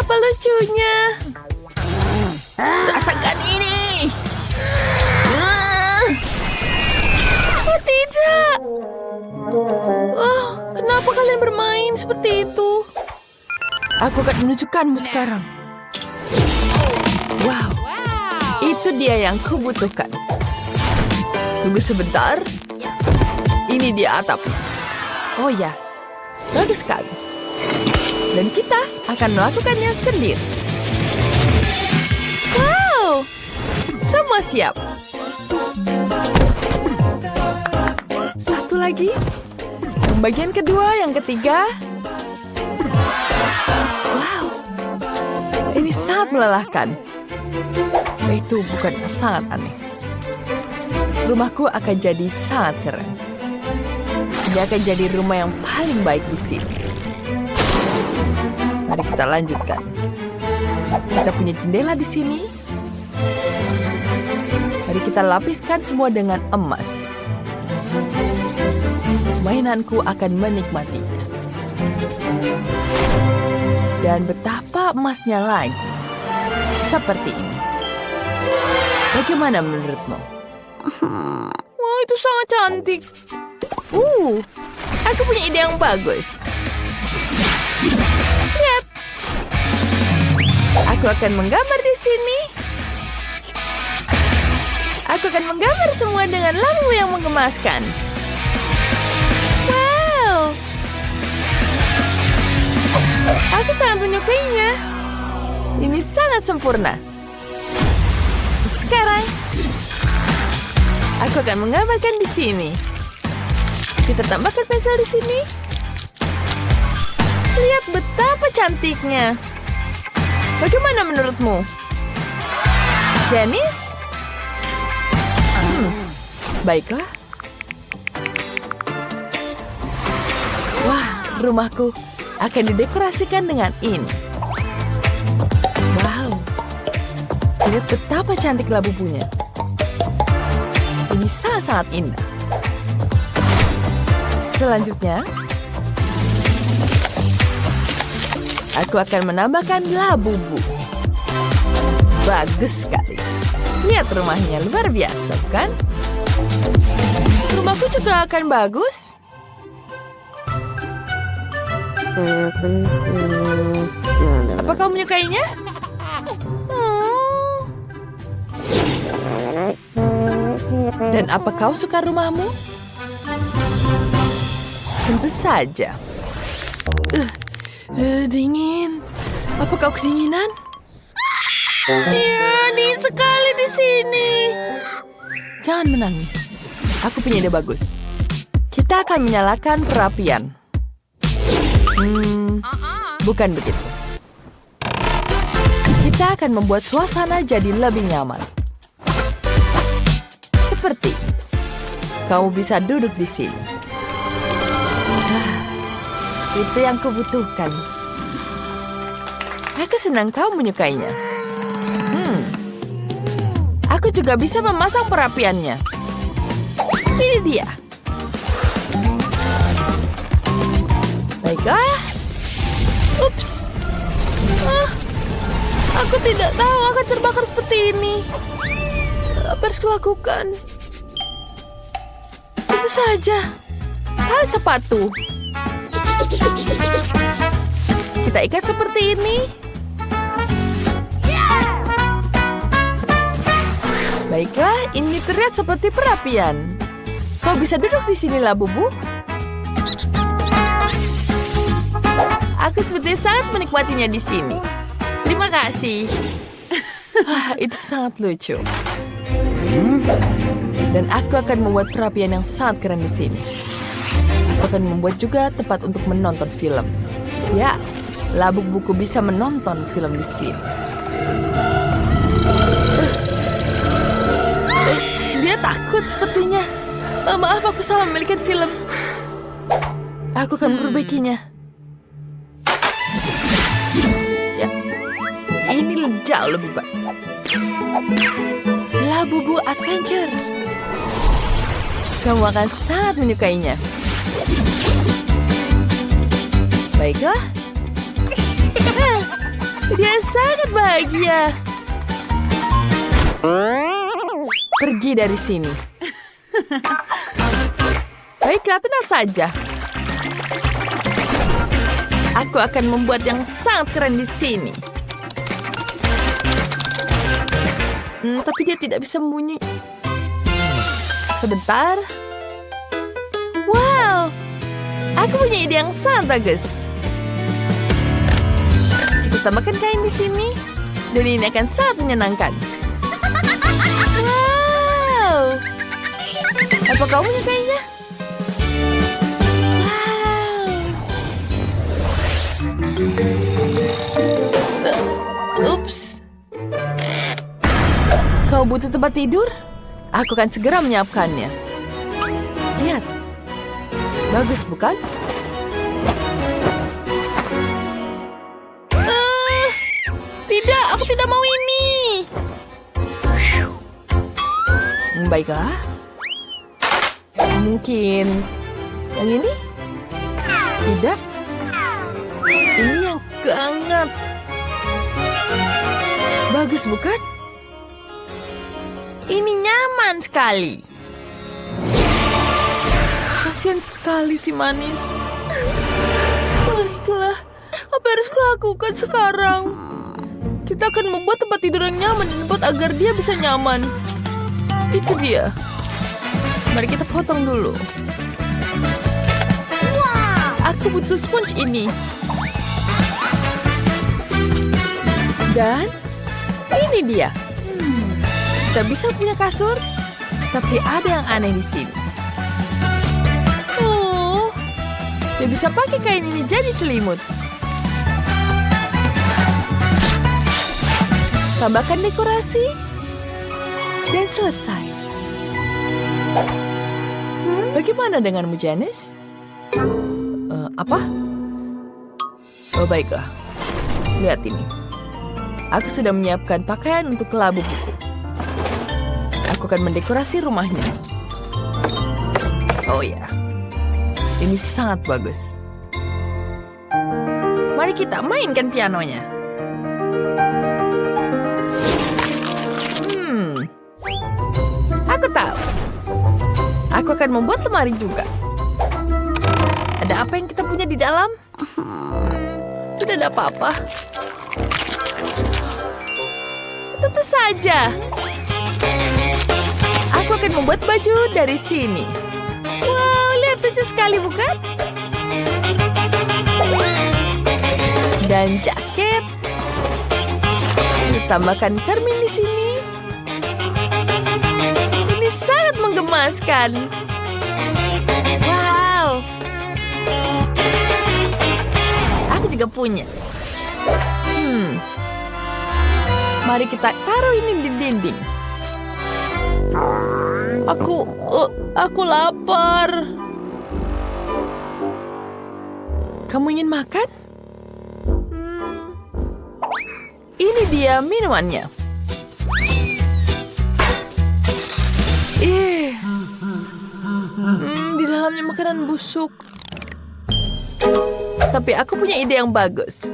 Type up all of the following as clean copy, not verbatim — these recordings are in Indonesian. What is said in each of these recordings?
Betapa lucunya. Rasakan ini. Oh tidak. Oh, kenapa kalian bermain seperti itu? Aku akan menunjukkanmu sekarang. Wow, itu dia yang kubutuhkan. Tunggu sebentar. Ini dia atap. Oh ya, bagus sekali. Dan kita akan melakukannya sendiri. Wow, semua siap. Satu lagi. Yang bagian kedua, yang ketiga. Wow, ini sangat melelahkan. Itu bukan sangat aneh. Rumahku akan jadi sangat keren. Ini akan jadi rumah yang paling baik di sini. Mari kita lanjutkan. Kita punya jendela di sini. Mari kita lapiskan semua dengan emas. Mainanku akan menikmatinya. Dan betapa emasnya lagi. Seperti ini. Bagaimana menurutmu? Wah, itu sangat cantik. Aku punya ide yang bagus. Lihat. Aku akan menggambar di sini. Aku akan menggambar semua dengan lampu yang menggemaskan. Wow. Aku sangat menyukainya. Ini sangat sempurna. Sekarang, aku akan menggambarkan di sini. Kita tambahkan pensel di sini. Lihat betapa cantiknya. Bagaimana menurutmu? Janice? Baiklah. Wah, rumahku akan didekorasikan dengan ini. Wow. Lihat betapa cantik labu-labunya. Ini sangat-sangat indah. Selanjutnya, aku akan menambahkan labu-labu. Bagus sekali. Lihat rumahnya, luar biasa, bukan? Rumahku juga akan bagus. Apa kau menyukainya? Dan apa kau suka rumahmu? Tentu saja. Dingin. Apa kau kedinginan? Iya, dingin sekali di sini. Jangan menangis. Aku punya ide bagus. Kita akan menyalakan perapian. Bukan begitu. Kita akan membuat suasana jadi lebih nyaman. Seperti kamu bisa duduk di sini. Itu yang kubutuhkan. Aku senang kau menyukainya. Aku juga bisa memasang perapiannya. Ini dia. Baiklah. Ups. Aku tidak tahu akan terbakar seperti ini. Apa harus kulakukan? Itu saja. Tali sepatu. Kita ikat seperti ini. Baiklah, ini terlihat seperti perapian. Kau bisa duduk di sini, Labubu. Aku sepertinya sangat menikmatinya di sini. Terima kasih. Itu sangat lucu. Dan aku akan membuat perapian yang sangat keren di sini. Aku akan membuat juga tempat untuk menonton film. Ya, Labuk Buku bisa menonton film di sini. Dia takut sepertinya. Maaf, aku salah memiliki film. Aku akan memperbaikinya. Ya, ini jauh lebih baik. Labubu Adventure. Kamu akan sangat menyukainya. Baiklah. Dia sangat bahagia. Pergi dari sini. Baiklah, tenang saja. Aku akan membuat yang sangat keren di sini. Tapi dia tidak bisa sembunyi. Sebentar. Wow, aku punya ide yang sangat bagus. Kita tambahkan kain di sini, dan ini akan sangat menyenangkan. Wow, apa kamu menyukainya? Wow. Ups. Kau butuh tempat tidur? Aku akan segera menyiapkannya. Lihat. Bagus, bukan? Tidak, aku tidak mau ini. Baiklah. Mungkin yang ini? Tidak. Ini yang hangat. Bagus, bukan? Ini nyaman sekali. Kasian sekali si manis. Baiklah, apa harus kulakukan sekarang? Kita akan membuat tempat tidur yang nyaman dan lembut agar dia bisa nyaman. Itu dia. Mari kita potong dulu. Aku butuh sponge ini. Dan ini dia. Kita bisa punya kasur, tapi ada yang aneh di sini. Oh, dia bisa pakai kain ini jadi selimut. Tambahkan dekorasi, dan selesai. Bagaimana denganmu, Janice? Apa? Oh, baiklah. Lihat ini. Aku sudah menyiapkan pakaian untuk kelabu buku. Aku akan mendekorasi rumahnya. Oh ya, ini sangat bagus. Mari kita mainkan pianonya. Aku tahu. Aku akan membuat lemari juga. Ada apa yang kita punya di dalam? Tidak ada apa-apa. Tentu saja. Aku akan membuat baju dari sini. Wow, lihat lucu sekali, bukan? Dan jaket. Ditambahkan cermin di sini. Ini sangat menggemaskan. Wow. Aku juga punya. Mari kita taruh ini di dinding. Aku lapar. Kamu ingin makan? Ini dia minumannya. Di dalamnya makanan busuk. Tapi aku punya ide yang bagus.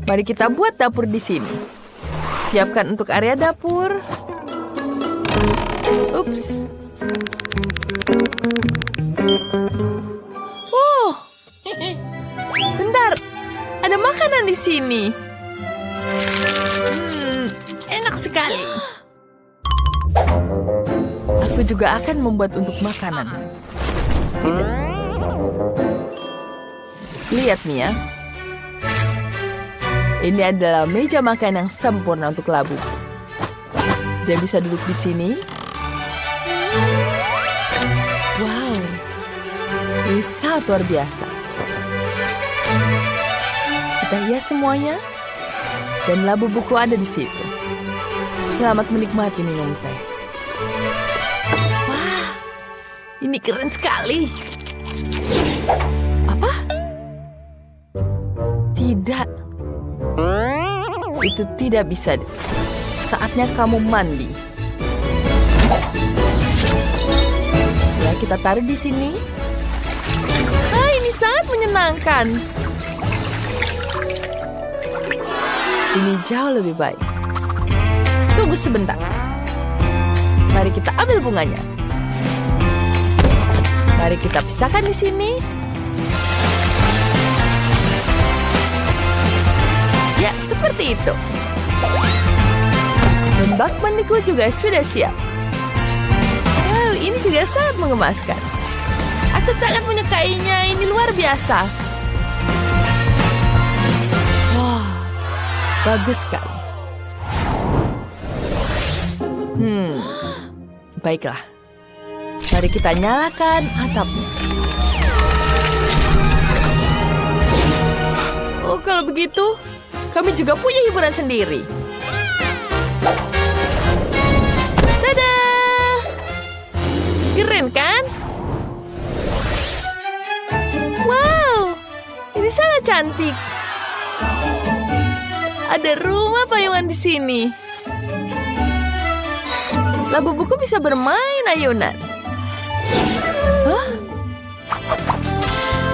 Mari kita buat dapur di sini. Siapkan untuk area dapur. Ups. Bentar. Ada makanan di sini. Enak sekali. Aku juga akan membuat untuk makanan. Tidak. Lihat nih ya. Ini adalah meja makan yang sempurna untuk labu. Dia bisa duduk di sini. Wow. Ini sangat luar biasa. Kita hias semuanya. Dan labu buku ada di situ. Selamat menikmati minum teh. Wah, ini keren sekali. Apa? Tidak. Itu tidak bisa. Saatnya kamu mandi. Ya, kita taruh di sini. Ini sangat menyenangkan. Ini jauh lebih baik. Tunggu sebentar. Mari kita ambil bunganya. Mari kita pisahkan di sini. Ya, seperti itu. Dan bak mandiku juga sudah siap. Wow, ini juga sangat mengemaskan. Aku sangat menyukainya, ini luar biasa. Wah, bagus sekali. Baiklah. Mari kita nyalakan atapnya. Oh, kalau begitu, kami juga punya hiburan sendiri. Dadah! Keren kan? Wow, ini sangat cantik. Ada rumah payungan di sini. Labu buku bisa bermain ayunan. Hah?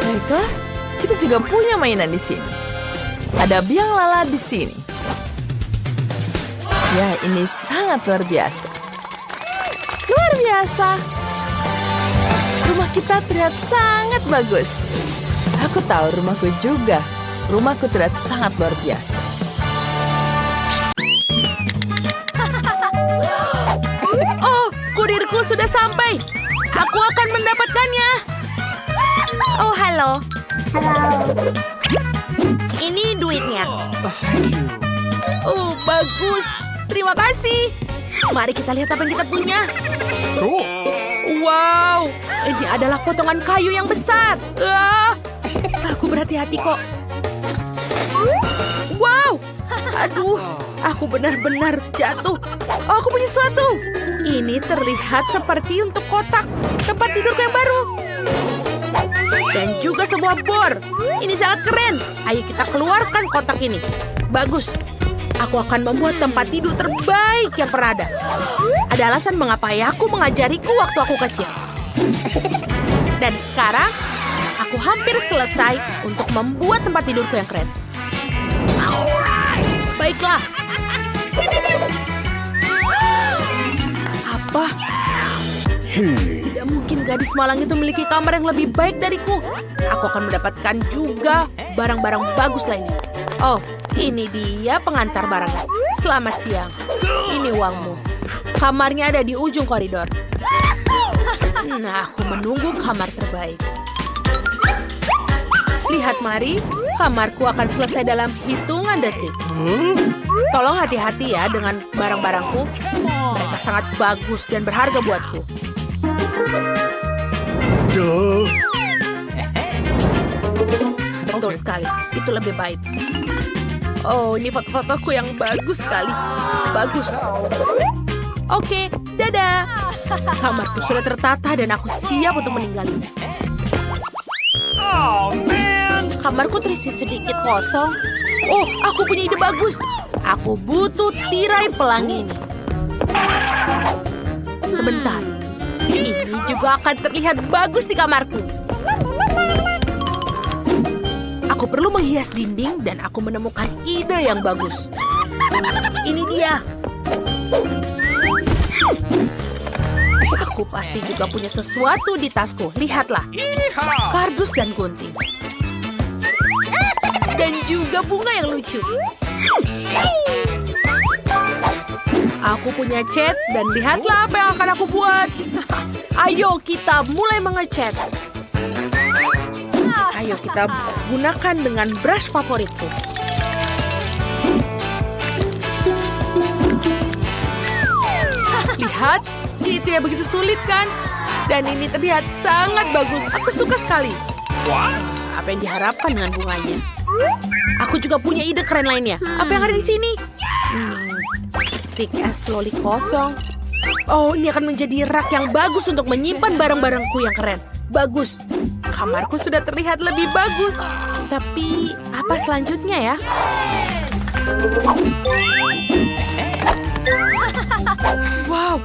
Baiklah, kita juga punya mainan di sini. Ada biang lala di sini. Ya, ini sangat luar biasa. Luar biasa. Rumah kita terlihat sangat bagus. Aku tahu rumahku juga. Rumahku terlihat sangat luar biasa. Oh, kurirku sudah sampai. Aku akan mendapatkannya. Oh, halo. Ini duitnya. Oh, bagus. Terima kasih. Mari kita lihat apa yang kita punya. Wow, ini adalah potongan kayu yang besar. Aku berhati-hati kok. Wow, aduh, aku benar-benar jatuh. Oh, aku punya sesuatu. Ini terlihat seperti untuk kotak tempat tidurku yang baru. Dan juga sebuah bor. Ini sangat keren. Ayo kita keluarkan kotak ini. Bagus. Aku akan membuat tempat tidur terbaik yang pernah ada. Ada alasan mengapa ayahku mengajariku waktu aku kecil. Dan sekarang, aku hampir selesai untuk membuat tempat tidurku yang keren. Baiklah. Apa? Tidak mungkin gadis malang itu memiliki kamar yang lebih baik dariku. Aku akan mendapatkan juga barang-barang bagus lainnya. Oh, ini dia pengantar barangnya. Selamat siang. Ini uangmu. Kamarnya ada di ujung koridor. Nah, aku menunggu kamar terbaik. Lihat, Mari. Kamarku akan selesai dalam hitungan detik. Tolong hati-hati ya dengan barang-barangku. Mereka sangat bagus dan berharga buatku. Betul sekali. Itu lebih baik. Oh, ini foto-fotoku yang bagus sekali. Bagus. Oke, dadah. Kamarku sudah tertata dan aku siap untuk meninggalnya. Kamarku terisi sedikit kosong. Oh, aku punya ide bagus. Aku butuh tirai pelangi ini. Sebentar. Ini juga akan terlihat bagus di kamarku. Aku perlu menghias dinding dan aku menemukan ide yang bagus. Ini dia. Aku pasti juga punya sesuatu di tasku. Lihatlah. Kardus dan gunting. Dan juga bunga yang lucu. Aku punya cat dan lihatlah apa yang akan aku buat. Ayo kita mulai mengecat. Ayo kita gunakan dengan brush favoritku. Lihat, ini tidak begitu sulit kan? Dan ini terlihat sangat bagus. Aku suka sekali. Apa yang diharapkan dengan bunganya? Aku juga punya ide keren lainnya. Apa yang ada di sini? Stick es loli kosong. Oh, ini akan menjadi rak yang bagus untuk menyimpan barang-barangku yang keren. Bagus. Kamarku sudah terlihat lebih bagus. Tapi, apa selanjutnya ya? Wow,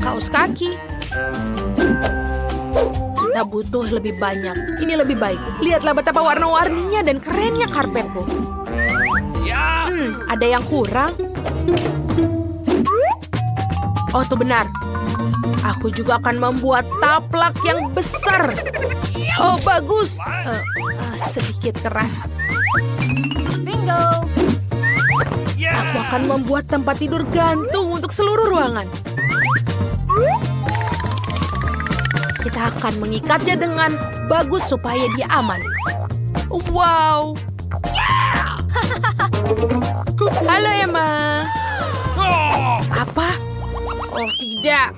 kaos kaki. Kita butuh lebih banyak. Ini lebih baik. Lihatlah betapa warna-warninya dan kerennya karpetku. Ada yang kurang. Oh, itu benar. Aku juga akan membuat taplak yang besar. Oh, bagus. Sedikit keras. Bingo! Aku akan membuat tempat tidur gantung untuk seluruh ruangan. Kita akan mengikatnya dengan bagus supaya dia aman. Wow. Halo, Emma. Apa? Oh, tidak.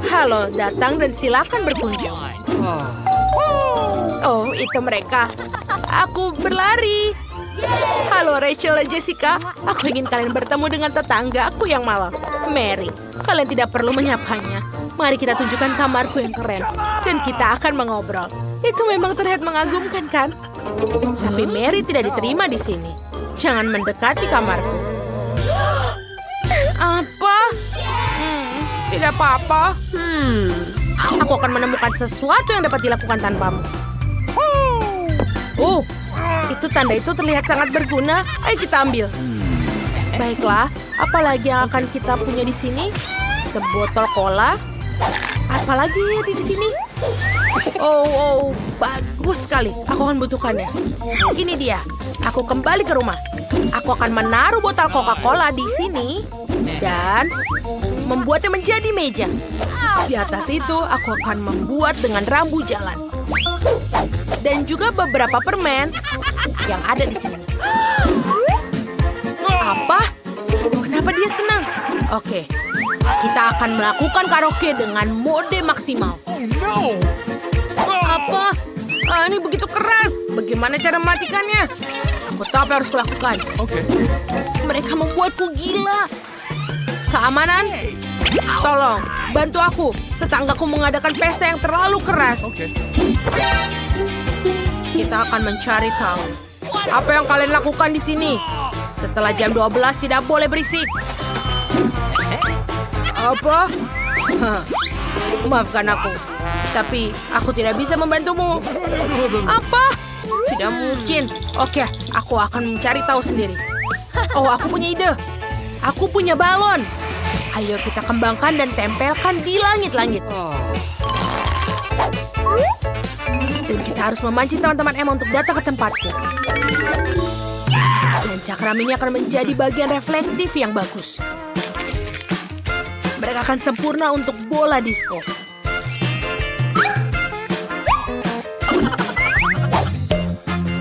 Halo, datang dan silakan berkunjung. Oh, itu mereka. Aku berlari. Halo, Rachel dan Jessica. Aku ingin kalian bertemu dengan tetangga aku yang malang, Mary. Kalian tidak perlu menyapanya. Mari kita tunjukkan kamarku yang keren. Dan kita akan mengobrol. Itu memang terlihat mengagumkan, kan? Tapi Mary tidak diterima di sini. Jangan mendekati kamarku. Apa? Tidak apa-apa. Aku akan menemukan sesuatu yang dapat dilakukan tanpamu. Oh, itu tanda itu terlihat sangat berguna. Ayo kita ambil. Baiklah, apalagi yang akan kita punya di sini? Sebotol cola. Apalagi di sini? Oh, bagus sekali. Aku akan butuhkannya. Ini dia. Aku kembali ke rumah. Aku akan menaruh botol Coca-Cola di sini dan membuatnya menjadi meja. Di atas itu, aku akan membuat dengan rambu jalan. Dan juga beberapa permen yang ada di sini. Apa? Kenapa dia senang? Oke, kita akan melakukan karaoke dengan mode maksimal. Apa? Ini begitu keras. Bagaimana cara mematikannya? Aku tahu apa yang harus kulakukan. Mereka membuatku gila. Keamanan? Tolong, bantu aku. Tetanggaku mengadakan pesta yang terlalu keras. Kita akan mencari tahu. Apa yang kalian lakukan di sini? Setelah jam 12 tidak boleh berisik. Apa? Maafkan aku. Tapi aku tidak bisa membantumu. Apa? Tidak mungkin. Oke, aku akan mencari tahu sendiri. Oh, aku punya ide. Aku punya balon. Ayo kita kembangkan dan tempelkan di langit-langit. Dan kita harus memancing teman-teman Emma untuk datang ke tempatku. Dan cakram ini akan menjadi bagian reflektif yang bagus. Mereka akan sempurna untuk bola disco.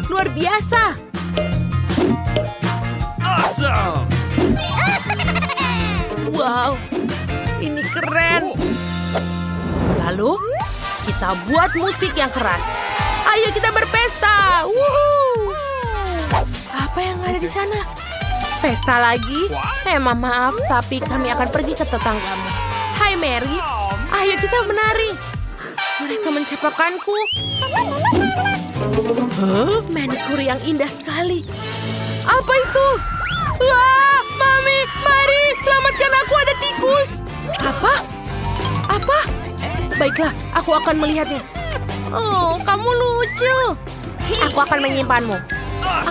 Luar biasa. Awesome! Wow, ini keren. Lalu, kita buat musik yang keras. Ayo kita berpesta. Wuhu. Apa yang ada di sana? Pesta lagi? Emma, maaf, tapi kami akan pergi ke tetanggamu. Hai, Mary. Ayo kita menari. Mereka mencapakanku. Manicure yang indah sekali. Apa itu? Wah, Mami, mari selamatkan aku, ada tikus. Apa? Apa? Baiklah, aku akan melihatnya. Oh, kamu lucu. Aku akan menyimpanmu.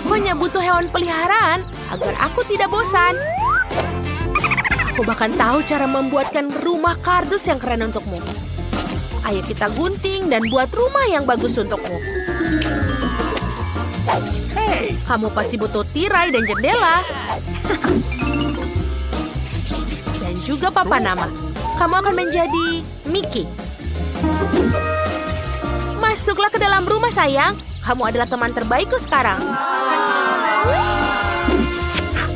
Aku hanya butuh hewan peliharaan agar aku tidak bosan. Aku bahkan tahu cara membuatkan rumah kardus yang keren untukmu. Ayo kita gunting dan buat rumah yang bagus untukmu. Hey, kamu pasti butuh tirai dan jendela. Dan juga papan nama. Kamu akan menjadi Mickey. Masuklah ke dalam rumah, sayang. Kamu adalah teman terbaikku sekarang.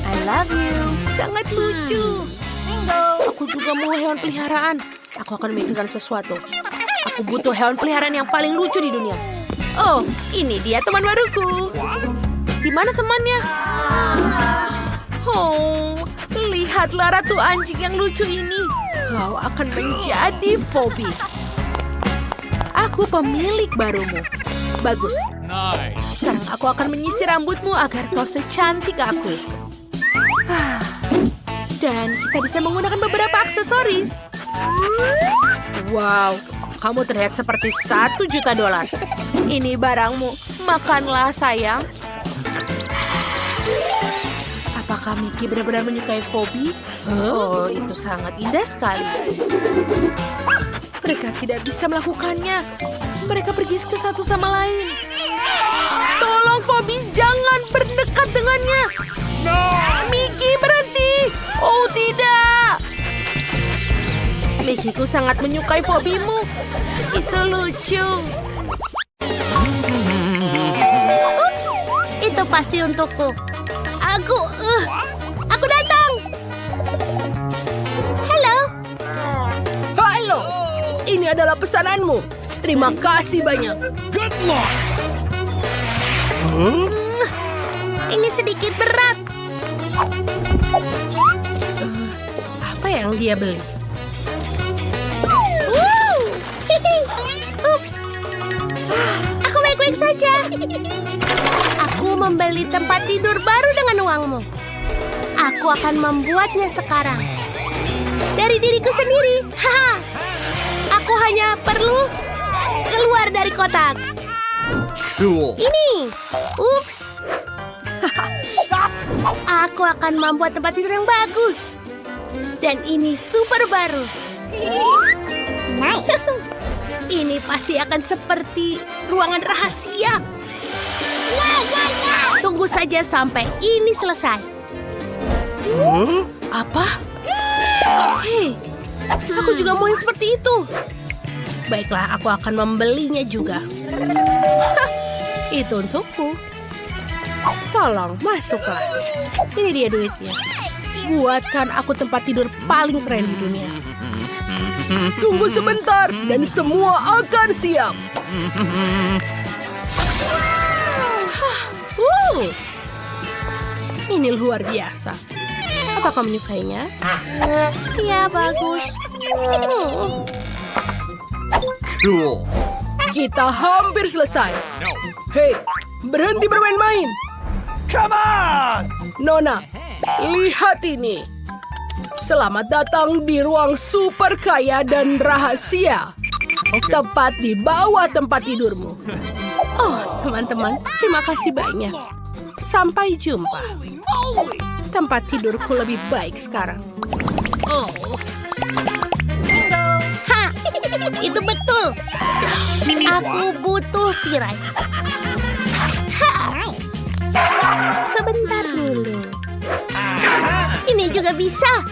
I love you. Sangat lucu. Bingo. Aku juga mau hewan peliharaan. Aku akan memikirkan sesuatu. Aku butuh hewan peliharaan yang paling lucu di dunia. Oh, ini dia teman baruku. Di mana temannya? Oh, lihatlah ratu anjing yang lucu ini. Kau akan menjadi Phoebe. Aku pemilik barumu. Bagus. Nice. Sekarang aku akan menyisir rambutmu agar kau secantik aku. Dan kita bisa menggunakan beberapa aksesoris. Wow, kamu terlihat seperti $1 juta. Ini barangmu. Makanlah, sayang. Apakah Mickey benar-benar menyukai Phoebe? Oh, itu sangat indah sekali. Mereka tidak bisa melakukannya. Mereka pergi ke satu sama lain. Tolong Phoebe, jangan berdekat dengannya. Mickey, berhenti. Oh, tidak. Mickeyku sangat menyukai Phoebe-mu. Itu lucu. Ups, itu pasti untukku. Aku datang. Halo. Halo, ini adalah pesananmu. Terima kasih banyak. Good luck. Ini sedikit berat. Apa yang dia beli? Ups. Aku baik-baik saja. Aku membeli tempat tidur baru dengan uangmu. Aku akan membuatnya sekarang. Dari diriku sendiri. Haha. Aku hanya perlu keluar dari kotak. Cool. Ini. Ups. Aku akan membuat tempat tidur yang bagus. Dan ini super baru. Ini pasti akan seperti ruangan rahasia. Tunggu saja sampai ini selesai. Apa? Hei, aku juga mau yang seperti itu. Baiklah, aku akan membelinya juga. Hah, itu untukku. Tolong, masuklah. Ini dia duitnya. Buatkan aku tempat tidur paling keren di dunia. Tunggu sebentar dan semua akan siap. Ini luar biasa. Apa kau menyukainya? Ya, bagus. Cool. Kita hampir selesai. Hei, berhenti bermain-main. Come on. Nona, lihat ini. Selamat datang di ruang super kaya dan rahasia. Tepat di bawah tempat tidurmu. Oh, teman-teman, terima kasih banyak. Sampai jumpa. Tempat tidurku lebih baik sekarang. Oh, Hah, itu betul. Aku butuh tirai. Ha. Sebentar dulu. Ini juga bisa.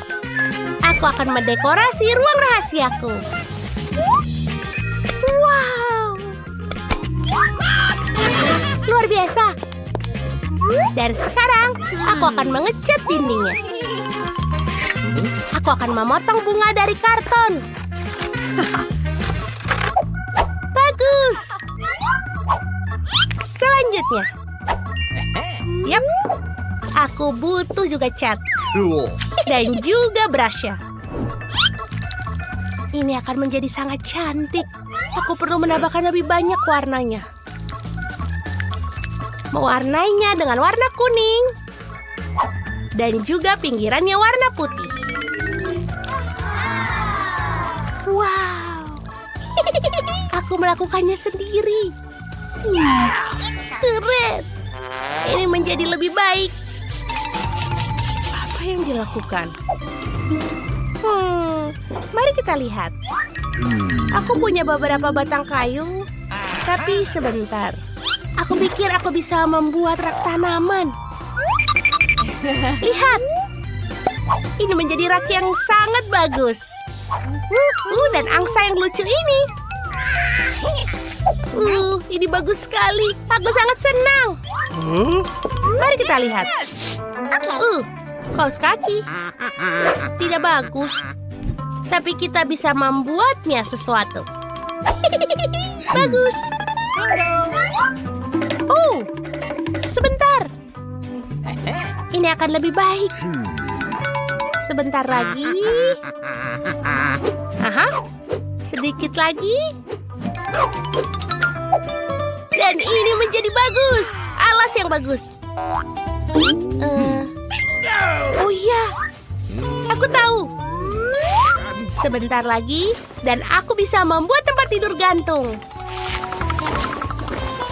Aku akan mendekorasi ruang rahasiaku. Wow. Luar biasa. Dan sekarang, aku akan mengecat dindingnya. Aku akan memotong bunga dari karton. Bagus. Selanjutnya. Yap. Aku butuh juga cat. Cool. Dan juga brushnya. Ini akan menjadi sangat cantik. aku perlu menambahkan lebih banyak warnanya. Mewarnainya dengan warna kuning. Dan juga pinggirannya warna putih. Wow. Aku melakukannya sendiri. Keren. Ini menjadi lebih baik. Apa yang dilakukan? Mari kita lihat. Aku punya beberapa batang kayu. Tapi sebentar. Aku pikir aku bisa membuat rak tanaman. Lihat. Ini menjadi rak yang sangat bagus. Dan angsa yang lucu ini. Ini bagus sekali. Aku sangat senang. Mari kita lihat. Kaos kaki. Tidak bagus. Tapi kita bisa membuatnya sesuatu. Bagus. Sebentar. Ini akan lebih baik. Sebentar lagi. Sedikit lagi. Dan ini menjadi bagus. Alas yang bagus. Oh iya. Aku tahu. Sebentar lagi. Dan aku bisa membuat tempat tidur gantung.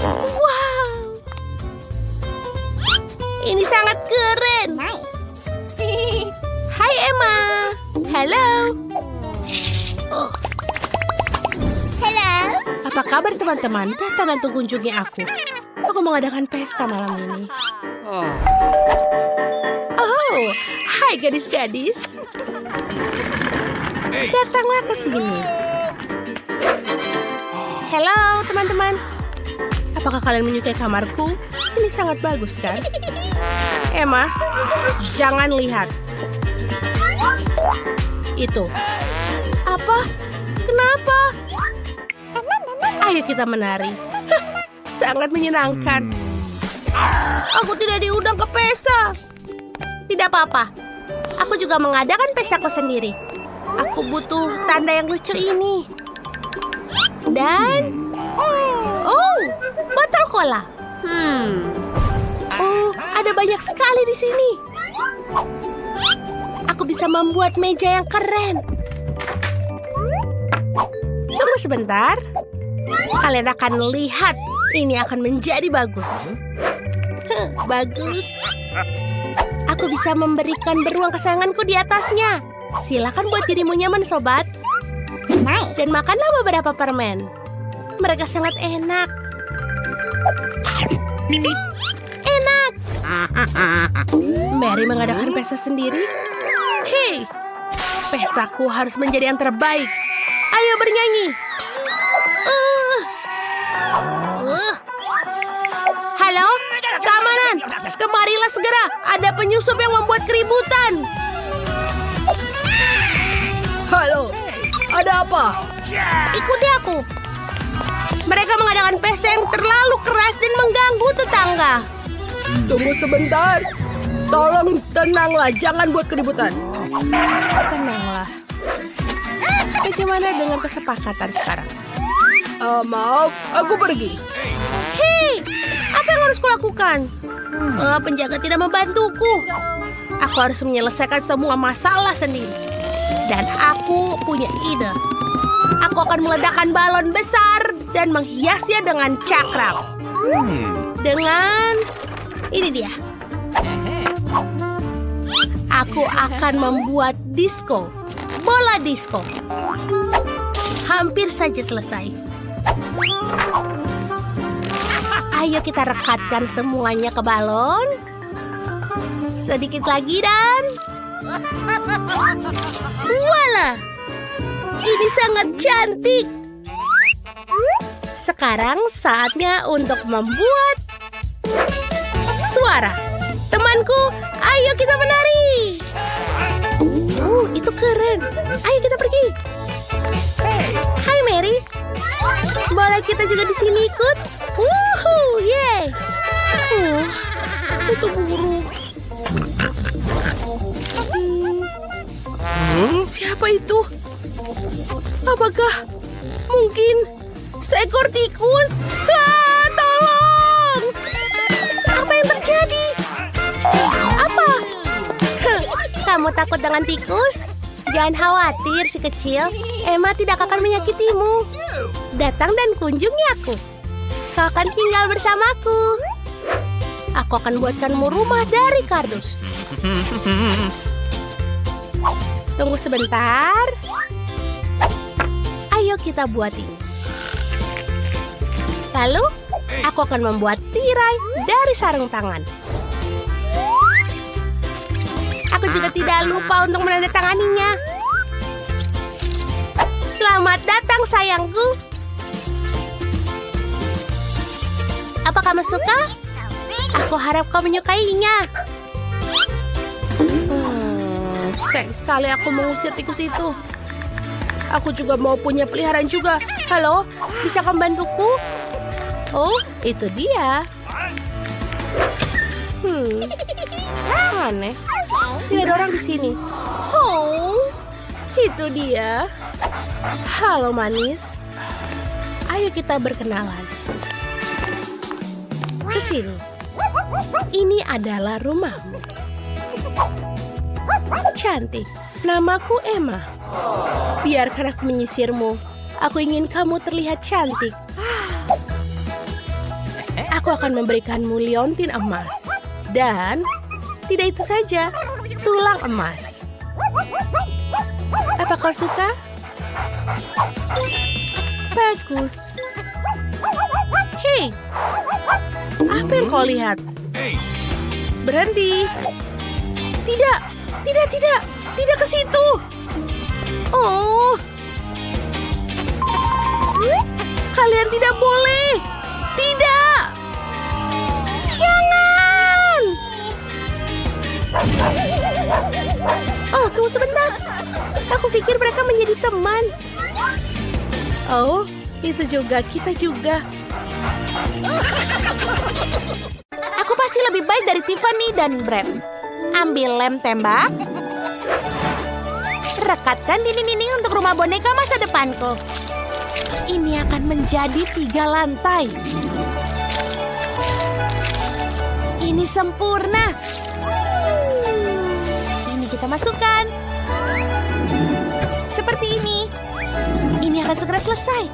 Wow. Ini sangat keren. Hai Emma. Halo. Halo. Apa kabar teman-teman? Datang dan kunjungi aku. Aku mengadakan pesta malam ini. Oh, hai gadis-gadis. Datanglah ke sini. Halo teman-teman. Apakah kalian menyukai kamarku? Ini sangat bagus kan? Emma, jangan lihat. Itu. Apa? Kenapa? Ayo kita menari. Hah, sangat menyenangkan. Aku tidak diundang ke pesta. Tidak apa-apa. Aku juga mengadakan pestaku sendiri. Aku butuh tanda yang lucu ini. Dan... Oh, botol cola. Oh, ada banyak sekali di sini. Aku bisa membuat meja yang keren. Tunggu sebentar. Kalian akan lihat. Ini akan menjadi bagus. Bagus. Aku bisa memberikan beruang kesayanganku di atasnya. Silakan buat dirimu nyaman, sobat. Dan makanlah beberapa permen. Mereka sangat enak. Enak. Mary mengadakan pesta sendiri. Hei, pestaku harus menjadi yang terbaik. Ayo bernyanyi. Halo, keamanan. Kemarilah segera. Ada penyusup yang membuat keributan. Halo, ada apa? Ikuti aku. Mereka mengadakan pesta yang terlalu keras dan mengganggu tetangga. Tunggu sebentar. Tolong tenanglah, jangan buat keributan. Tenanglah. Bagaimana dengan kesepakatan sekarang? Maaf, aku pergi. Hei, apa yang harus kulakukan? Penjaga tidak membantuku. Aku harus menyelesaikan semua masalah sendiri. Dan aku punya ide. Aku akan meledakkan balon besar dan menghiasnya dengan cakram. Dengan... ini dia. Aku akan membuat disco. Bola disco. Hampir saja selesai. Ayo kita rekatkan semuanya ke balon. Sedikit lagi dan... Voila! Ini sangat cantik. Sekarang saatnya untuk membuat suara. Temanku, ayo kita menari. Itu keren. Ayo kita pergi. Hai Mary. Boleh kita juga di sini ikut? Wuhuu, yeay. Itu buruk. Siapa itu? Apakah mungkin seekor tikus? Tolong! Apa yang terjadi? Apa? Kamu takut dengan tikus? Jangan khawatir si kecil. Emma tidak akan menyakitimu. Datang dan kunjungi aku. Kau akan tinggal bersamaku. Aku akan buatkanmu rumah dari kardus. Tunggu sebentar. Ayo kita buat ini. Lalu, aku akan membuat tirai dari sarung tangan. Aku juga tidak lupa untuk menandatanganinya. Selamat datang, sayangku. Apa kamu suka? Aku harap kau menyukainya. Sayang sekali aku mengusir tikus itu. Aku juga mau punya peliharaan juga. Halo, bisa kamu bantuku? Oh, itu dia. Aneh. Tidak ada orang di sini. Oh, itu dia. Halo manis. Ayo kita berkenalan. Ke sini. Ini adalah rumahmu. Cantik. Namaku Emma. Biarkan aku menyisirmu. Aku ingin kamu terlihat cantik. Aku akan memberikanmu liontin emas. Dan tidak itu saja, tulang emas. Apa kau suka? Bagus. Hei, apa yang kau lihat? Hey! Berhenti. Tidak, tidak ke situ. Oh, kalian tidak boleh. Tidak. Jangan. Oh, tunggu sebentar. Aku pikir mereka menjadi teman. Oh, itu juga, kita juga. Aku pasti lebih baik dari Tiffany dan Brett. Ambil lem tembak. Rekatkan dinding-dinding untuk rumah boneka masa depanku. Ini akan menjadi 3 lantai. Ini sempurna. Ini kita masukkan. Seperti ini. Ini akan segera selesai.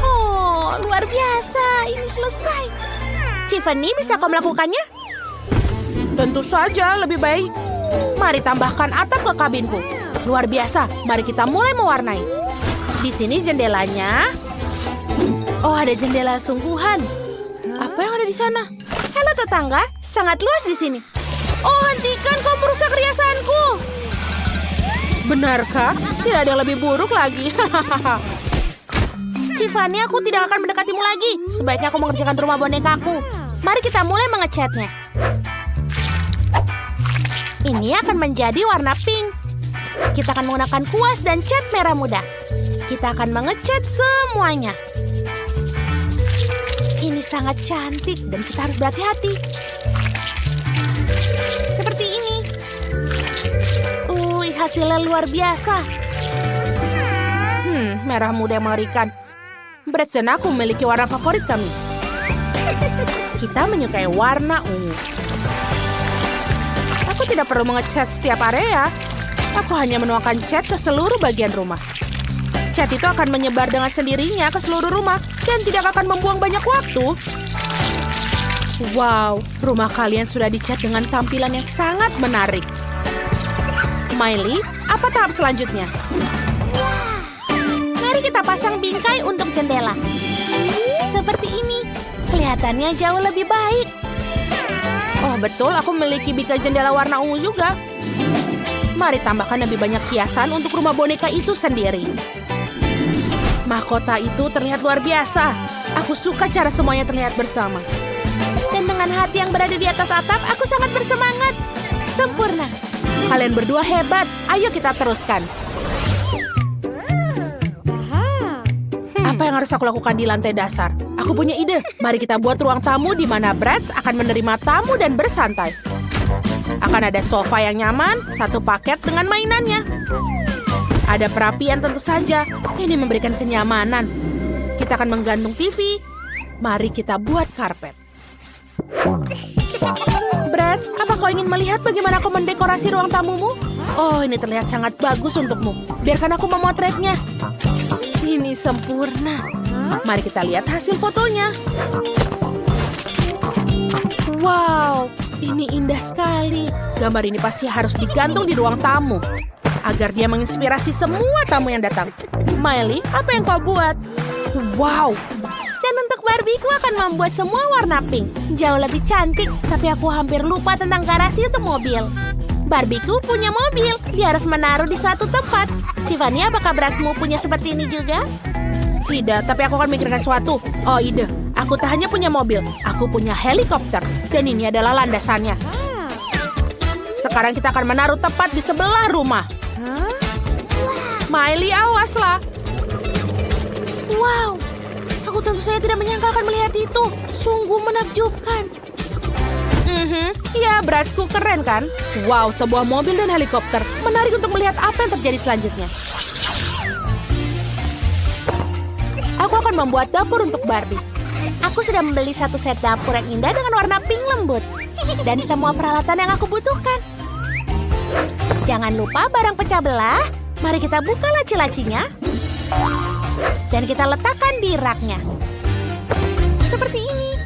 Oh, luar biasa. Ini selesai. Tiffany, bisa kau melakukannya? Tentu saja, lebih baik. Mari tambahkan atap ke kabinku. Luar biasa. Mari kita mulai mewarnai. Di sini jendelanya. Oh, ada jendela sungguhan. Apa yang ada di sana? Halo tetangga, sangat luas di sini. Oh, hentikan, kau merusak riasanku. Benarkah? Tidak ada yang lebih buruk lagi. Tiffany, aku tidak akan mendekatimu lagi. Sebaiknya aku mengerjakan rumah bonekaku. Mari kita mulai mengecatnya. Ini akan menjadi warna pink. Kita akan menggunakan kuas dan cat merah muda. Kita akan mengecat semuanya. Ini sangat cantik dan kita harus berhati-hati. Seperti ini. Hasilnya luar biasa. Merah muda yang mengerikan. Brett dan aku memiliki warna favorit kami. Kita menyukai warna ungu. Aku tidak perlu mengecat setiap area. Aku hanya menuangkan cat ke seluruh bagian rumah. Cat itu akan menyebar dengan sendirinya ke seluruh rumah dan tidak akan membuang banyak waktu. Wow, rumah kalian sudah dicat dengan tampilan yang sangat menarik. Miley, apa tahap selanjutnya? Mari kita pasang bingkai untuk jendela. Seperti ini. Kelihatannya jauh lebih baik. Oh betul, aku memiliki bingkai jendela warna ungu juga. Mari tambahkan lebih banyak hiasan untuk rumah boneka itu sendiri. Mahkota itu terlihat luar biasa. Aku suka cara semuanya terlihat bersama. Dan dengan hati yang berada di atas atap, aku sangat bersemangat. Sempurna. Kalian berdua hebat. Ayo kita teruskan. Apa yang harus aku lakukan di lantai dasar? Aku punya ide. Mari kita buat ruang tamu di mana Brett akan menerima tamu dan bersantai. Akan ada sofa yang nyaman, satu paket dengan mainannya. Ada perapian tentu saja. Ini memberikan kenyamanan. Kita akan menggantung TV. Mari kita buat karpet. Brett, apa kau ingin melihat bagaimana aku mendekorasi ruang tamumu? Oh, ini terlihat sangat bagus untukmu. Biarkan aku memotretnya. Ini sempurna. Mari kita lihat hasil fotonya. Wow, ini indah sekali. Gambar ini pasti harus digantung di ruang tamu agar dia menginspirasi semua tamu yang datang. Miley, apa yang kau buat? Wow. Dan untuk Barbie, ku akan membuat semua warna pink. Jauh lebih cantik, tapi aku hampir lupa tentang garasi untuk mobil. Barbieku punya mobil. Dia harus menaruh di satu tempat. Tiffany, apakah beratmu punya seperti ini juga? Tidak, tapi aku akan memikirkan sesuatu. Oh, ide. Aku tak hanya punya mobil, aku punya helikopter. Dan ini adalah landasannya. Sekarang kita akan menaruh tepat di sebelah rumah. Miley, awaslah. Wow, aku tentu saja tidak menyangka akan melihat itu. Sungguh menakjubkan. Ya, Bratsku keren kan? Wow, sebuah mobil dan helikopter. Menarik untuk melihat apa yang terjadi selanjutnya. Aku akan membuat dapur untuk Barbie. Aku sudah membeli satu set dapur yang indah dengan warna pink lembut. Dan semua peralatan yang aku butuhkan. Jangan lupa barang pecah belah. Mari kita buka laci-lacinya. Dan kita letakkan di raknya. Seperti ini.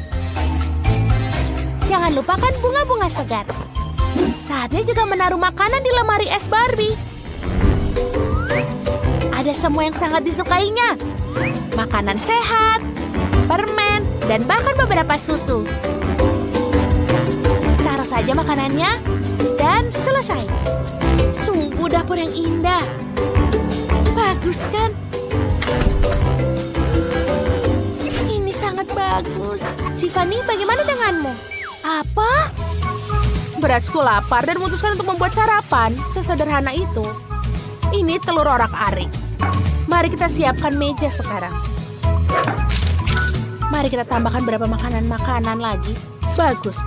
Jangan lupakan bunga-bunga segar. Saatnya juga menaruh makanan di lemari es Barbie. Ada semua yang sangat disukainya. Makanan sehat, permen, dan bahkan beberapa susu. Taruh saja makanannya, dan selesai. Sungguh dapur yang indah. Bagus kan? Ini sangat bagus. Tiffany, bagaimana denganmu? Apa? Bratsku lapar dan memutuskan untuk membuat sarapan. Sesederhana itu. Ini telur orak-arik. Mari kita siapkan meja sekarang. Mari kita tambahkan beberapa makanan-makanan lagi. Bagus.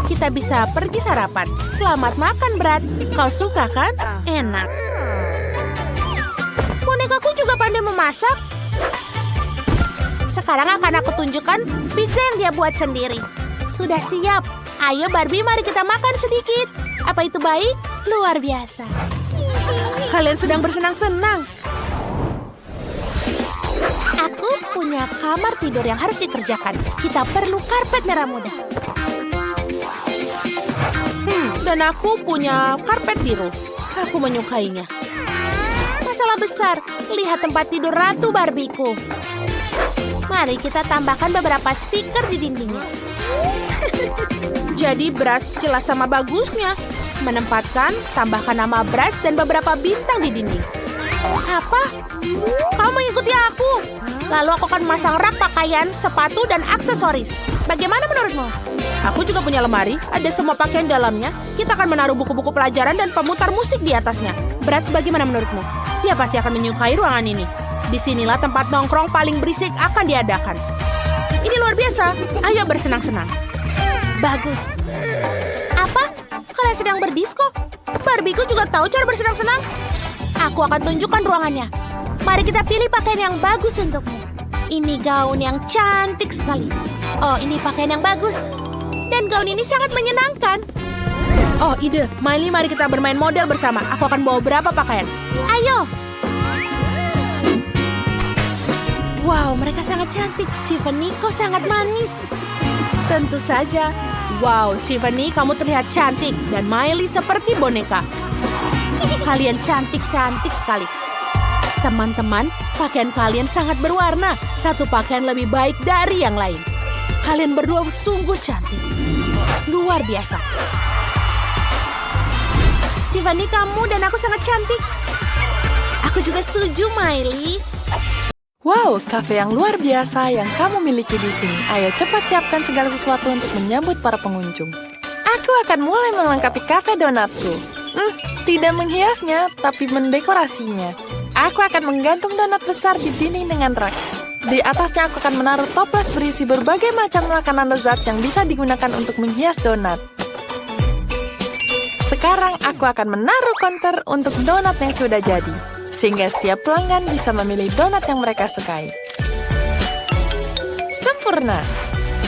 Kita bisa pergi sarapan. Selamat makan, Brats. Kau suka kan? Enak. Bonekaku juga pandai memasak. Sekarang akan aku tunjukkan pizza yang dia buat sendiri. Sudah siap. Ayo Barbie, mari kita makan sedikit. Apa itu baik? Luar biasa. Kalian sedang bersenang-senang. Aku punya kamar tidur yang harus dikerjakan. Kita perlu karpet merah muda. Dan aku punya karpet biru. Aku menyukainya. Masalah besar. Lihat tempat tidur Ratu Barbiku. Mari kita tambahkan beberapa stiker di dindingnya. Jadi Bratz jelas sama bagusnya. Menempatkan, tambahkan nama Bratz dan beberapa bintang di dinding. Apa? Kau mengikuti aku? Lalu aku akan memasang rak pakaian, sepatu, dan aksesoris. Bagaimana menurutmu? Aku juga punya lemari, ada semua pakaian dalamnya. Kita akan menaruh buku-buku pelajaran dan pemutar musik di atasnya. Bratz, bagaimana menurutmu? Dia pasti akan menyukai ruangan ini. Disinilah tempat nongkrong paling berisik akan diadakan. Ini luar biasa. Ayo bersenang-senang. Bagus. Apa? Kalian sedang berdisko? Barbiku juga tahu cara bersenang-senang. Aku akan tunjukkan ruangannya. Mari kita pilih pakaian yang bagus untukmu. Ini gaun yang cantik sekali. Oh, ini pakaian yang bagus. Dan gaun ini sangat menyenangkan. Oh, ide. Miley, mari kita bermain model bersama. Aku akan bawa berapa pakaian. Ayo. Wow, mereka sangat cantik. Tiffany, kau sangat manis. Tentu saja. Wow, Tiffany, kamu terlihat cantik. Dan Miley seperti boneka. Kalian cantik-cantik sekali. Teman-teman, pakaian kalian sangat berwarna. Satu pakaian lebih baik dari yang lain. Kalian berdua sungguh cantik. Luar biasa. Tiffany, kamu dan aku sangat cantik. Aku juga setuju, Miley. Wow, kafe yang luar biasa yang kamu miliki di sini. Ayo cepat siapkan segala sesuatu untuk menyambut para pengunjung. Aku akan mulai melengkapi kafe donatku. Tidak menghiasnya, tapi mendekorasinya. Aku akan menggantung donat besar di dinding dengan rak. Di atasnya aku akan menaruh toples berisi berbagai macam makanan lezat yang bisa digunakan untuk menghias donat. Sekarang aku akan menaruh konter untuk donat yang sudah jadi. Sehingga setiap pelanggan bisa memilih donat yang mereka sukai. Sempurna!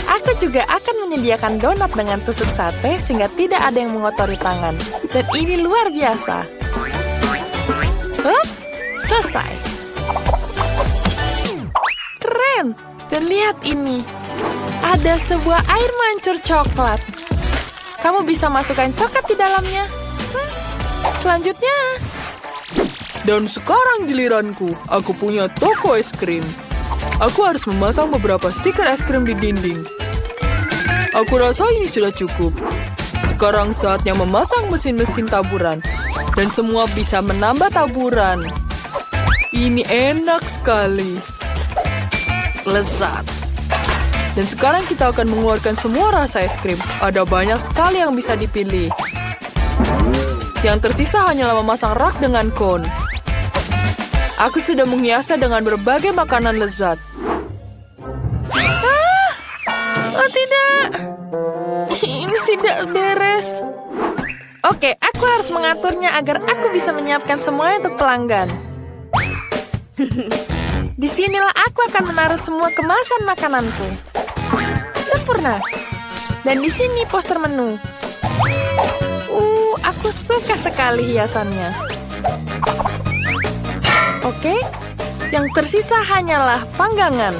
Aku juga akan menyediakan donat dengan tusuk sate sehingga tidak ada yang mengotori tangan. Dan ini luar biasa. Hup, selesai. Keren! Dan lihat ini. Ada sebuah air mancur coklat. Kamu bisa masukkan coklat di dalamnya. Selanjutnya. Dan sekarang giliranku, aku punya toko es krim. Aku harus memasang beberapa stiker es krim di dinding. Aku rasa ini sudah cukup. Sekarang saatnya memasang mesin-mesin taburan. Dan semua bisa menambah taburan. Ini enak sekali. Lezat. Dan sekarang kita akan mengeluarkan semua rasa es krim. Ada banyak sekali yang bisa dipilih. Yang tersisa hanyalah memasang rak dengan kon. Aku sudah menghiasnya dengan berbagai makanan lezat. Oh tidak. Ini tidak beres. Oke, aku harus mengaturnya agar aku bisa menyiapkan semuanya untuk pelanggan. Disinilah aku akan menaruh semua kemasan makananku. Sempurna. Dan di sini poster menu. Aku suka sekali hiasannya. Oke, yang tersisa hanyalah panggangan.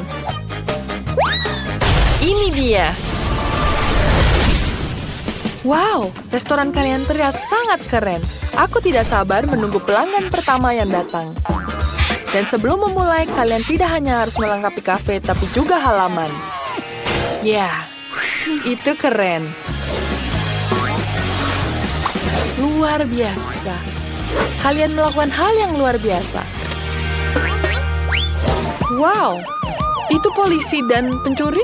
Ini dia. Wow, restoran kalian terlihat sangat keren. Aku tidak sabar menunggu pelanggan pertama yang datang. Dan sebelum memulai, kalian tidak hanya harus melengkapi kafe, tapi juga halaman. Ya, itu keren. Luar biasa. Kalian melakukan hal yang luar biasa. Wow, itu polisi dan pencuri?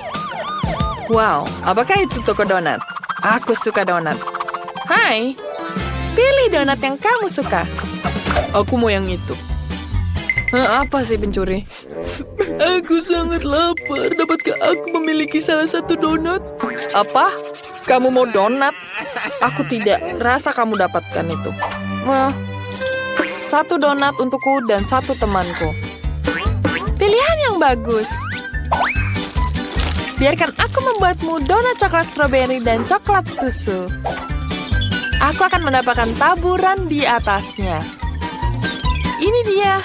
Wow, apakah itu toko donat? Aku suka donat. Hai, pilih donat yang kamu suka. Aku mau yang itu. Apa sih pencuri? Aku sangat lapar. Dapatkah aku memiliki salah satu donat? Apa? Kamu mau donat? Aku tidak. Rasa kamu dapatkan itu. Satu donat untukku dan satu temanku. Pilihan yang bagus. Biarkan aku membuatmu donat coklat stroberi dan coklat susu. Aku akan mendapatkan taburan di atasnya. Ini dia.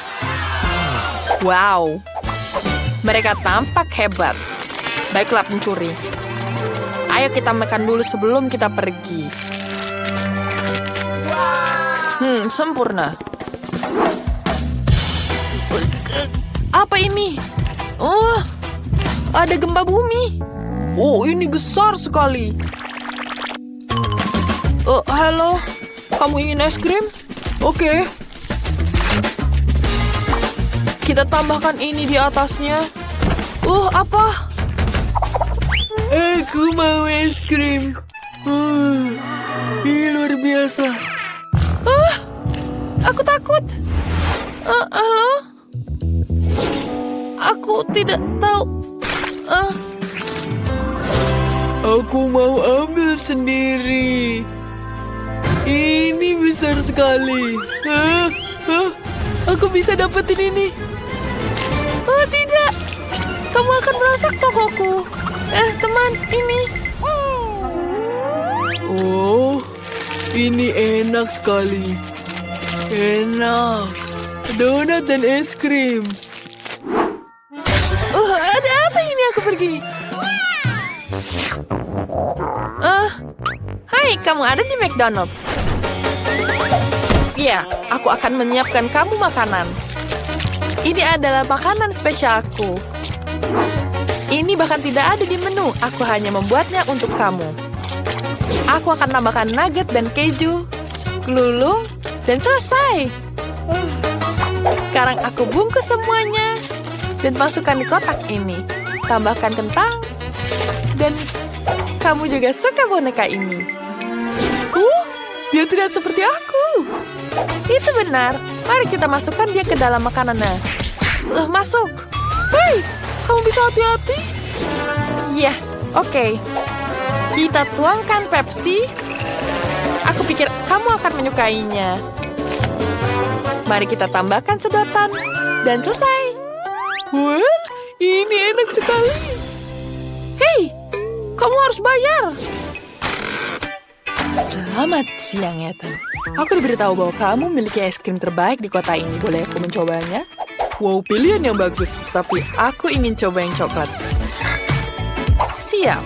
Wow. Mereka tampak hebat. Baiklah pencuri. Ayo kita makan dulu sebelum kita pergi. Sempurna. Apa ini? Oh, ada gempa bumi. Oh, ini besar sekali. Halo, kamu ingin es krim? Oke. Kita tambahkan ini di atasnya. Apa? Aku mau es krim. Ini luar biasa. Aku takut. Halo? Aku tidak tahu. Aku mau ambil sendiri. Ini besar sekali. Aku bisa dapetin ini. Oh tidak. Kamu akan merusak tokoku. Teman, ini. Oh, ini enak sekali. Enak. Donat dan es krim. Ada apa ini aku pergi? Hai, kamu ada di McDonald's. Ya, aku akan menyiapkan kamu makanan. Ini adalah makanan spesialku. Ini bahkan tidak ada di menu. Aku hanya membuatnya untuk kamu. Aku akan tambahkan nugget dan keju, gelulung, dan selesai. Sekarang aku bungkus semuanya dan masukkan di kotak ini. Tambahkan kentang. Dan kamu juga suka boneka ini. Dia terlihat seperti aku. Itu benar. Mari kita masukkan dia ke dalam makanannya. Masuk. Hei, kamu bisa hati-hati? Ya, oke. Kita tuangkan Pepsi. Aku pikir kamu akan menyukainya. Mari kita tambahkan sedotan. Dan selesai. Wah, ini enak sekali. Hei, kamu harus bayar. Selamat siang, Ethan. Aku diberitahu bahwa kamu memiliki es krim terbaik di kota ini. Boleh aku mencobanya? Wow, pilihan yang bagus. Tapi aku ingin coba yang coklat. Siap.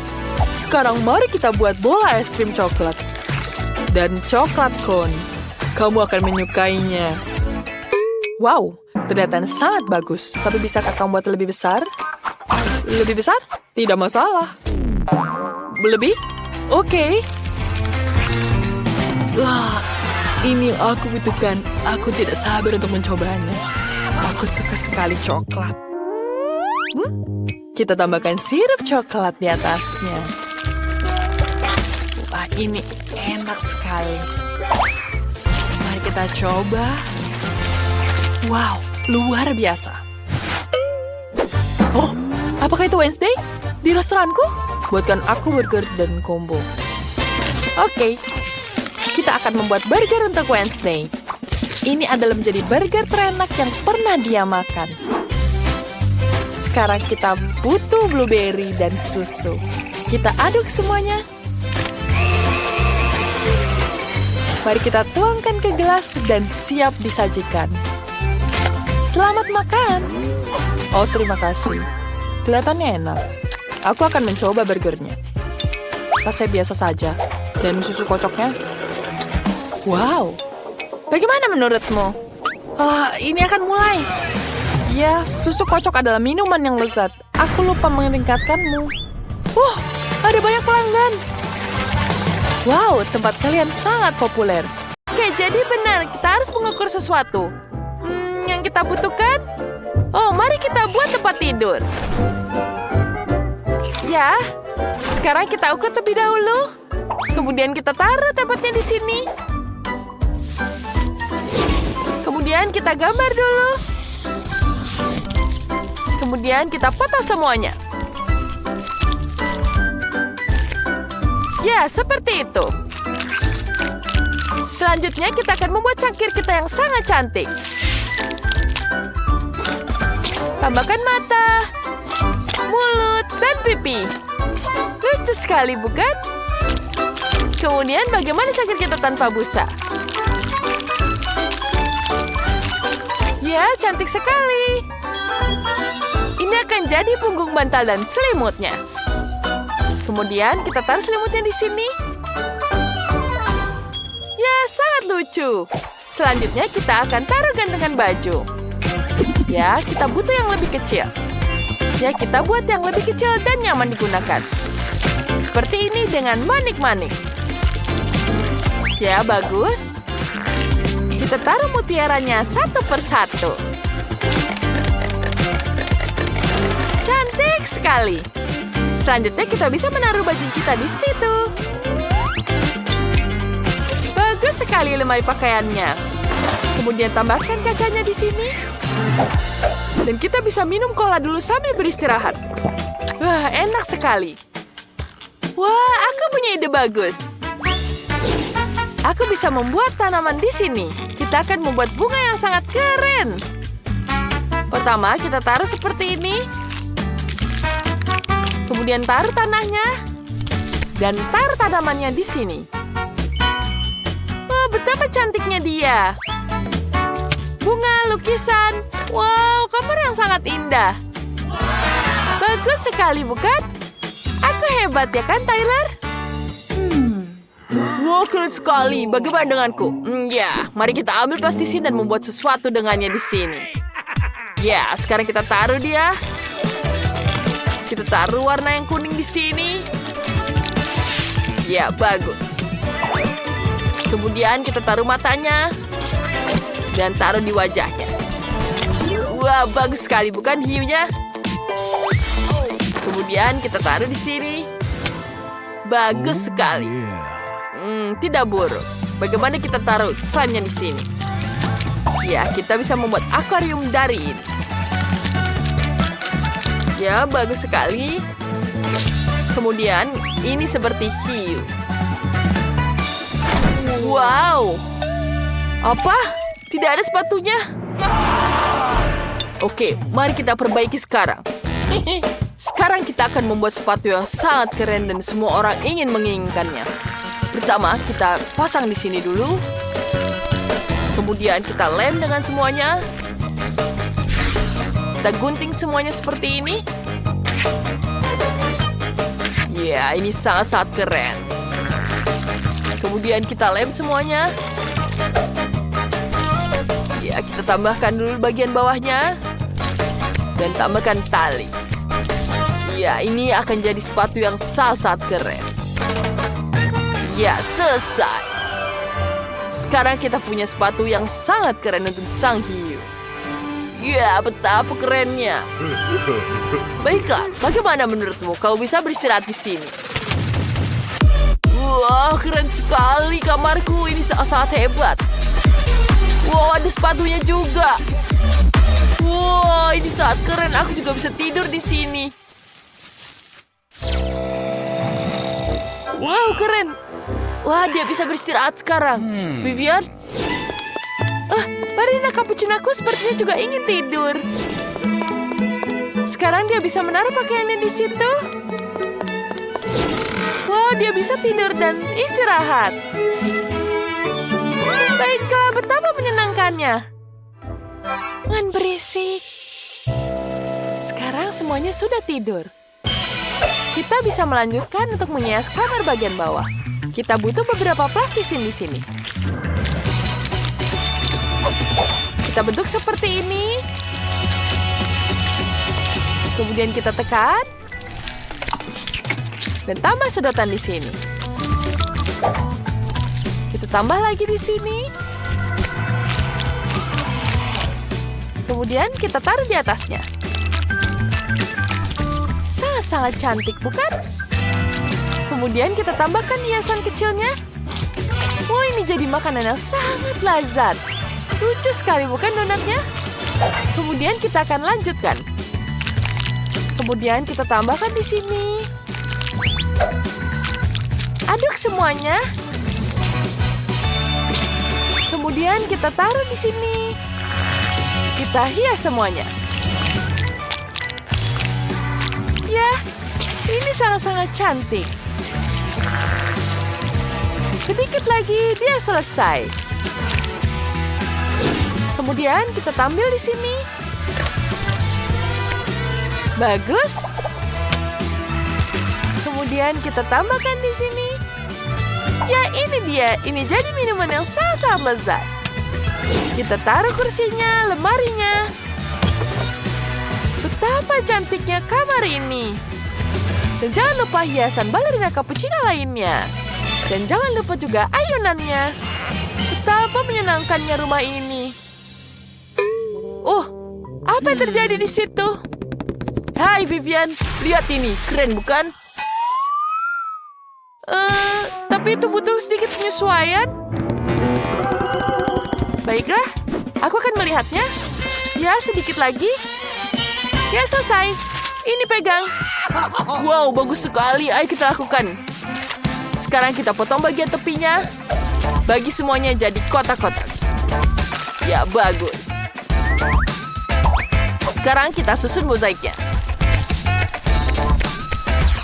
Sekarang mari kita buat bola es krim coklat. Dan coklat cone. Kamu akan menyukainya. Wow, terlihat sangat bagus. Tapi bisakah kamu buat lebih besar? Lebih besar? Tidak masalah. Lebih? Oke. Wah, ini yang aku butuhkan. Aku tidak sabar untuk mencobanya. Aku suka sekali coklat. Kita tambahkan sirup coklat di atasnya. Wah, ini enak sekali. Mari kita coba. Wow, luar biasa. Oh, apakah itu Wednesday? Di restoranku? Buatkan aku burger dan combo. Oke. Kita akan membuat burger untuk Wednesday. Ini adalah menjadi burger terenak yang pernah dia makan. Sekarang kita butuh blueberry dan susu. Kita aduk semuanya. Mari kita tuangkan ke gelas dan siap disajikan. Selamat makan. Oh, terima kasih. Kelihatannya enak. Aku akan mencoba burgernya. Rasanya biasa saja. Dan susu kocoknya. Wow. Bagaimana menurutmu? Ini akan mulai. Ya, susu kocok adalah minuman yang lezat. Aku lupa meningkatkanmu. Ada banyak pelanggan. Wow, tempat kalian sangat populer. Oke, jadi benar. Kita harus mengukur sesuatu. Yang kita butuhkan? Mari kita buat tempat tidur. Ya, sekarang kita ukur terlebih dahulu. Kemudian kita taruh tempatnya di sini. Kemudian kita gambar dulu. Kemudian kita foto semuanya. Ya, seperti itu. Selanjutnya kita akan membuat cangkir kita yang sangat cantik. Tambahkan mata, mulut, dan pipi. Lucu sekali, bukan? Kemudian bagaimana cangkir kita tanpa busa? Ya, cantik sekali. Ini akan jadi punggung bantal dan selimutnya. Kemudian kita taruh selimutnya di sini. Ya, sangat lucu. Selanjutnya kita akan taruh gantungan baju. Ya, kita butuh yang lebih kecil. Ya, kita buat yang lebih kecil dan nyaman digunakan. Seperti ini dengan manik-manik. Ya, bagus. Kita taruh mutiaranya satu persatu. Cantik sekali. Selanjutnya kita bisa menaruh baju kita di situ. Bagus sekali lemari pakaiannya. Kemudian tambahkan kacanya di sini. Dan kita bisa minum cola dulu sambil beristirahat. Wah, enak sekali. Wah, aku punya ide bagus. Aku bisa membuat tanaman di sini. Kita akan membuat bunga yang sangat keren. Pertama, kita taruh seperti ini. Kemudian taruh tanahnya. Dan taruh tanamannya di sini. Oh, betapa cantiknya dia. Bunga, lukisan. Wow, kamar yang sangat indah. Bagus sekali, bukan? Aku hebat ya kan, Tyler? Wow, keren sekali. Bagaimana denganku? Ya, mari kita ambil plastisin dan membuat sesuatu dengannya di sini. Ya, sekarang kita taruh dia. Kita taruh warna yang kuning di sini. Ya, bagus. Kemudian kita taruh matanya. Dan taruh di wajahnya. Wah, bagus sekali, bukan hiunya? Kemudian kita taruh di sini. Bagus sekali. Tidak buruk. Bagaimana kita taruh slime-nya di sini? Ya, kita bisa membuat akuarium dari ini. Ya, bagus sekali. Kemudian, ini seperti hiu. Wow. Apa? Tidak ada sepatunya? Oke, mari kita perbaiki sekarang. Sekarang kita akan membuat sepatu yang sangat keren dan semua orang ingin menginginkannya. Pertama, kita pasang di sini dulu. Kemudian kita lem dengan semuanya. Kita gunting semuanya seperti ini. Ya, ini sangat-sangat keren. Kemudian kita lem semuanya. Ya, kita tambahkan dulu bagian bawahnya. Dan tambahkan tali. Ya, ini akan jadi sepatu yang sangat-sangat keren. Ya, selesai. Sekarang kita punya sepatu yang sangat keren untuk sang hiu. Ya, betapa kerennya. Baiklah, bagaimana menurutmu? Kau bisa beristirahat di sini. Wah, keren sekali kamarku. Ini sangat hebat. Wow, ada sepatunya juga. Wow, ini sangat keren. Aku juga bisa tidur di sini. Wow, keren. Wah, dia bisa beristirahat sekarang. Vivian? Marina Cappuccinaku sepertinya juga ingin tidur. Sekarang dia bisa menaruh pakaiannya di situ. Wow, dia bisa tidur dan istirahat. Baiklah, betapa menyenangkannya. Jangan berisik. Sekarang semuanya sudah tidur. Kita bisa melanjutkan untuk menghias kamar bagian bawah. Kita butuh beberapa plastisin di sini. Kita bentuk seperti ini. Kemudian kita tekan. Dan tambah sedotan di sini. Kita tambah lagi di sini. Kemudian kita taruh di atasnya. Sangat-sangat cantik, bukan? Kemudian kita tambahkan hiasan kecilnya. Oh, ini jadi makanan yang sangat lezat. Lucu sekali, bukan donatnya? Kemudian kita akan lanjutkan. Kemudian kita tambahkan di sini. Aduk semuanya. Kemudian kita taruh di sini. Kita hias semuanya. Ya, ini sangat-sangat cantik. Sedikit lagi, dia selesai. Kemudian kita tampil di sini. Bagus. Kemudian kita tambahkan di sini. Ya, ini dia. Ini jadi minuman yang sangat-sangat lezat. Kita taruh kursinya, lemarinya. Betapa cantiknya kamar ini. Dan jangan lupa hiasan balerina cappuccino lainnya. Dan jangan lupa juga ayunannya. Betapa menyenangkannya rumah ini. Oh, apa yang terjadi di situ? Hai Vivian, lihat ini. Keren bukan? Tapi itu butuh sedikit penyesuaian. Baiklah, aku akan melihatnya. Ya, sedikit lagi. Ya, selesai. Ini pegang. Wow, bagus sekali. Ayo kita lakukan. Sekarang kita potong bagian tepinya. Bagi semuanya jadi kotak-kotak. Ya, bagus. Sekarang kita susun mozaiknya.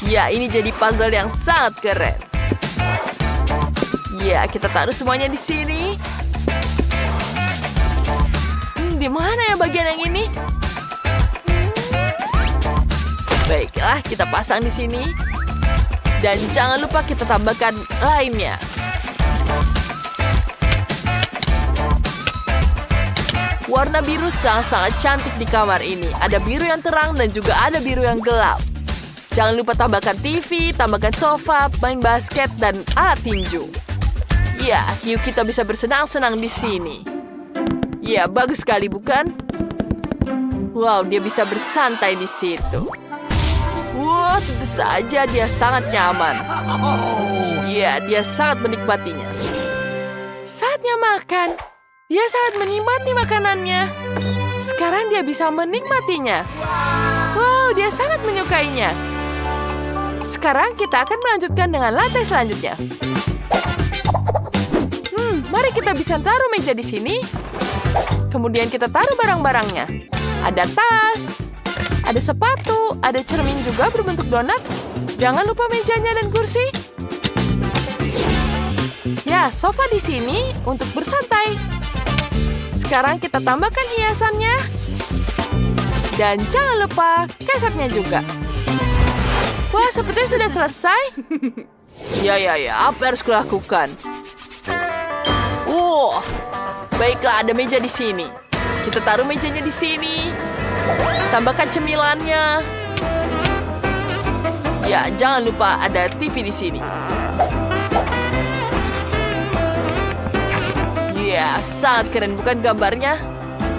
Ya, ini jadi puzzle yang sangat keren. Ya, kita taruh semuanya di sini. Di mana ya bagian yang ini? Baiklah, kita pasang di sini. Dan jangan lupa kita tambahkan lainnya. Warna biru sangat-sangat cantik di kamar ini. Ada biru yang terang dan juga ada biru yang gelap. Jangan lupa tambahkan TV, tambahkan sofa, main basket, dan alat tinju. Ya, yuk kita bisa bersenang-senang di sini. Ya, bagus sekali bukan? Wow, dia bisa bersantai di situ. Wow, tentu saja dia sangat nyaman. Ya, dia sangat menikmatinya. Saatnya makan. Dia sangat menikmati makanannya. Sekarang dia bisa menikmatinya. Wow, dia sangat menyukainya. Sekarang kita akan melanjutkan dengan lantai selanjutnya. Mari kita bisa taruh meja di sini. Kemudian kita taruh barang-barangnya. Ada tas, ada sepatu, ada cermin juga berbentuk donat. Jangan lupa mejanya dan kursi. Ya, sofa di sini untuk bersantai. Sekarang kita tambahkan hiasannya. Dan jangan lupa kesetnya juga. Wah, sepertinya sudah selesai. Ya, apa yang harus kulakukan? Baiklah, ada meja di sini. Kita taruh mejanya di sini. Tambahkan cemilannya. Ya, jangan lupa ada TV di sini. Ya, sangat keren bukan gambarnya?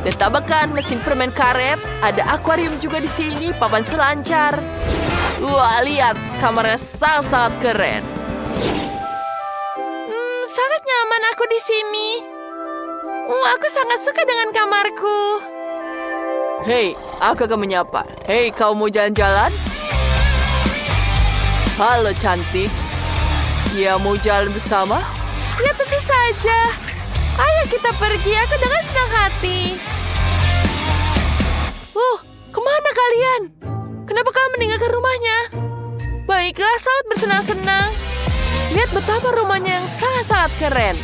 Dan tambahkan mesin permen karet. Ada akuarium juga di sini, papan selancar. Wah, lihat, kamarnya sangat-sangat keren. Sangat nyaman aku di sini. Aku sangat suka dengan kamarku. Hei, aku akan menyapa. Hei, kau mau jalan-jalan? Halo, cantik. Ya, mau jalan bersama? Ya, tentu saja. Ayo kita pergi, aku dengan senang hati. Kemana kalian? Kenapa kalian meninggalkan rumahnya? Baiklah, selamat bersenang-senang. Lihat betapa rumahnya yang sangat-sangat keren.